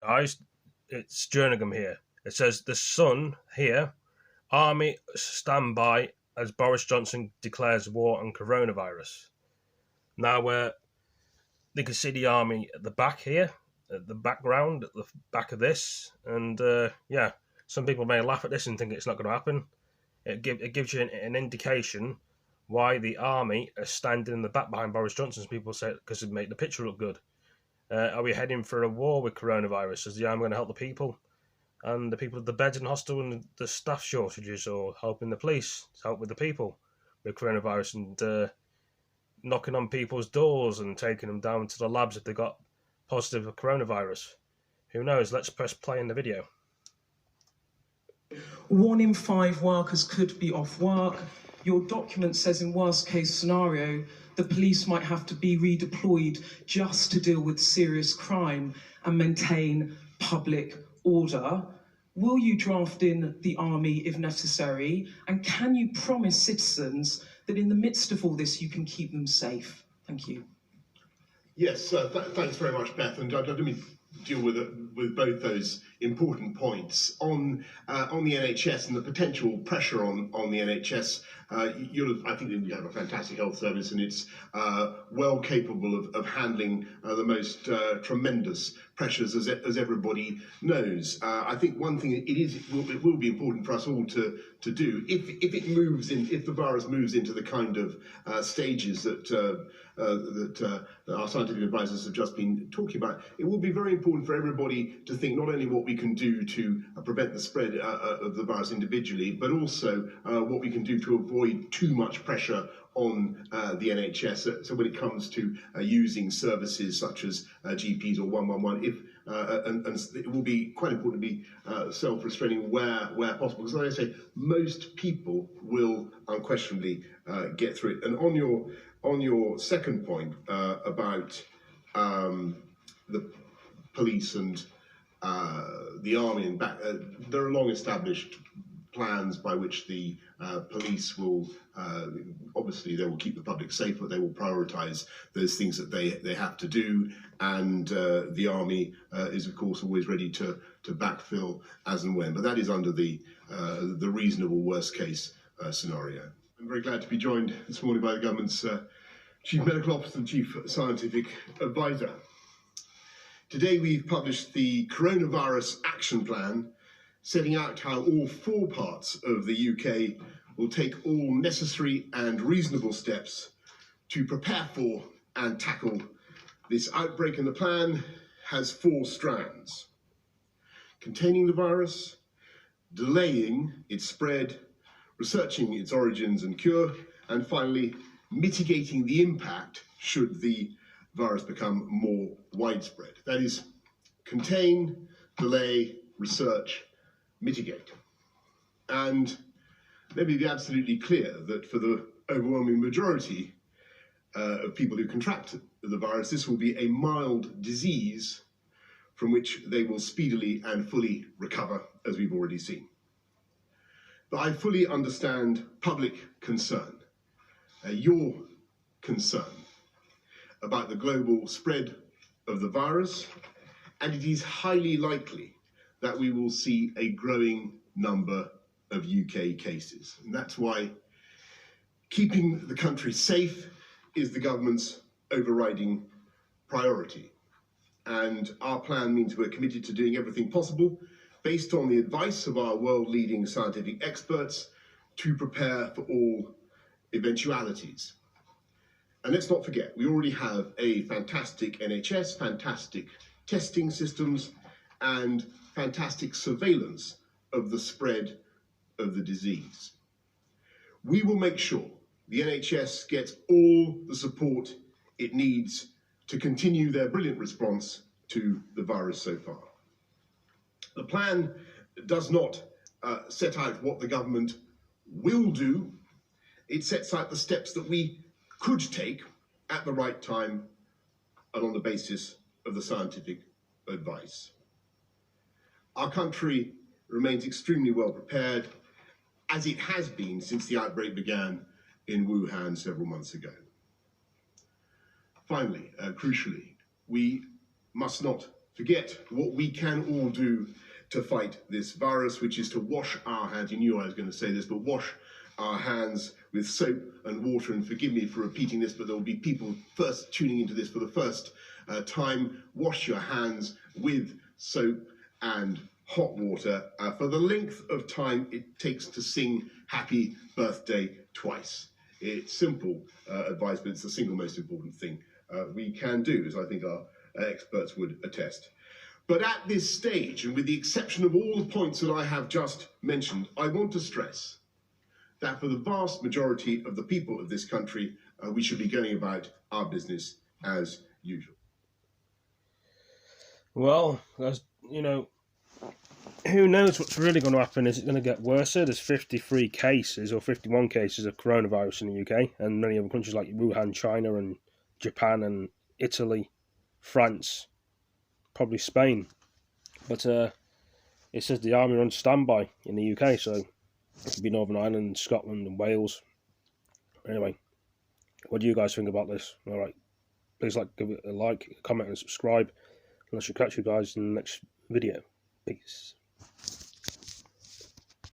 It's Jerningham here. It says the Sun here, Army stand by as Boris Johnson declares war on coronavirus. Now they can see the Army at the back here, at the background, at the back of this, and yeah, some people may laugh at this and think it's not going to happen. It gives you an indication why the Army are standing in the back behind Boris Johnson. People say because it make the picture look good. Are we heading for a war with coronavirus? Is the Army going to help the people? And the people at the beds in the hospital and the staff shortages, or helping the police to help with the people with coronavirus, and knocking on people's doors and taking them down to the labs if they got positive for coronavirus. Who knows? Let's press play in the video. 1 in 5 workers could be off work. Your document says in worst case scenario, the police might have to be redeployed just to deal with serious crime and maintain public order. Will you draft in the Army if necessary? And can you promise citizens that in the midst of all this, you can keep them safe? Thank you. Yes, thanks very much, Beth. And let me deal with both those important points on the NHS and the potential pressure on the NHS. I think we have a fantastic health service, and it's well capable of handling the most tremendous pressures, as everybody knows. I think one thing it will be important for us all to do if the virus moves into the kind of stages that our scientific advisors have just been talking about. It will be very important for everybody to think not only what we can do to prevent the spread of the virus individually, but also what we can do to avoid too much pressure on the NHS. So when it comes to using services such as GPs or 111, and it will be quite important to be self-restraining where possible. Because like I say, most people will unquestionably get through it. And on your second point about the police and the army and back, there are long-established plans by which the police will, obviously they will keep the public safe, but they will prioritise those things that they have to do, and the army is of course always ready to backfill as and when, but that is under the reasonable worst case scenario. I'm very glad to be joined this morning by the government's Chief Medical Officer and Chief Scientific Advisor. Today we've published the Coronavirus Action Plan, setting out how all 4 parts of the UK will take all necessary and reasonable steps to prepare for and tackle this outbreak. And the plan has 4 strands: containing the virus, delaying its spread, researching its origins and cure, and finally, mitigating the impact should the virus become more widespread. That is, contain, delay, research, mitigate. And let me be absolutely clear that for the overwhelming majority of people who contract the virus, this will be a mild disease from which they will speedily and fully recover, as we've already seen. But I fully understand public concern, your concern about the global spread of the virus, and it is highly likely that we will see a growing number of UK cases. And that's why keeping the country safe is the government's overriding priority. And our plan means we're committed to doing everything possible, based on the advice of our world-leading scientific experts, to prepare for all eventualities. And let's not forget, we already have a fantastic NHS, fantastic testing systems, and fantastic surveillance of the spread of the disease. We will make sure the NHS gets all the support it needs to continue their brilliant response to the virus so far. The plan does not set out what the government will do. It sets out the steps that we could take at the right time and on the basis of the scientific advice. Our country remains extremely well prepared, as it has been since the outbreak began in Wuhan several months ago. Finally, crucially, we must not forget what we can all do to fight this virus, which is to wash our hands. You knew I was going to say this, but wash our hands with soap and water. And forgive me for repeating this, but there will be people first tuning into this for the first time. Wash your hands with soap and hot water for the length of time it takes to sing happy birthday twice. It's simple advice, but it's the single most important thing we can do, as I think our experts would attest. But at this stage, and with the exception of all the points that I have just mentioned, I want to stress that for the vast majority of the people of this country, we should be going about our business as usual. Well, you know, who knows what's really going to happen? Is it going to get worse? There's 53 cases or 51 cases of coronavirus in the UK, and many other countries like Wuhan, China, and Japan, and Italy, France, probably Spain. But it says the army are on standby in the UK, so it could be Northern Ireland, Scotland, and Wales. Anyway, what do you guys think about this? All right, please give it a like, comment, and subscribe. And I shall catch you guys in the next video. Peace.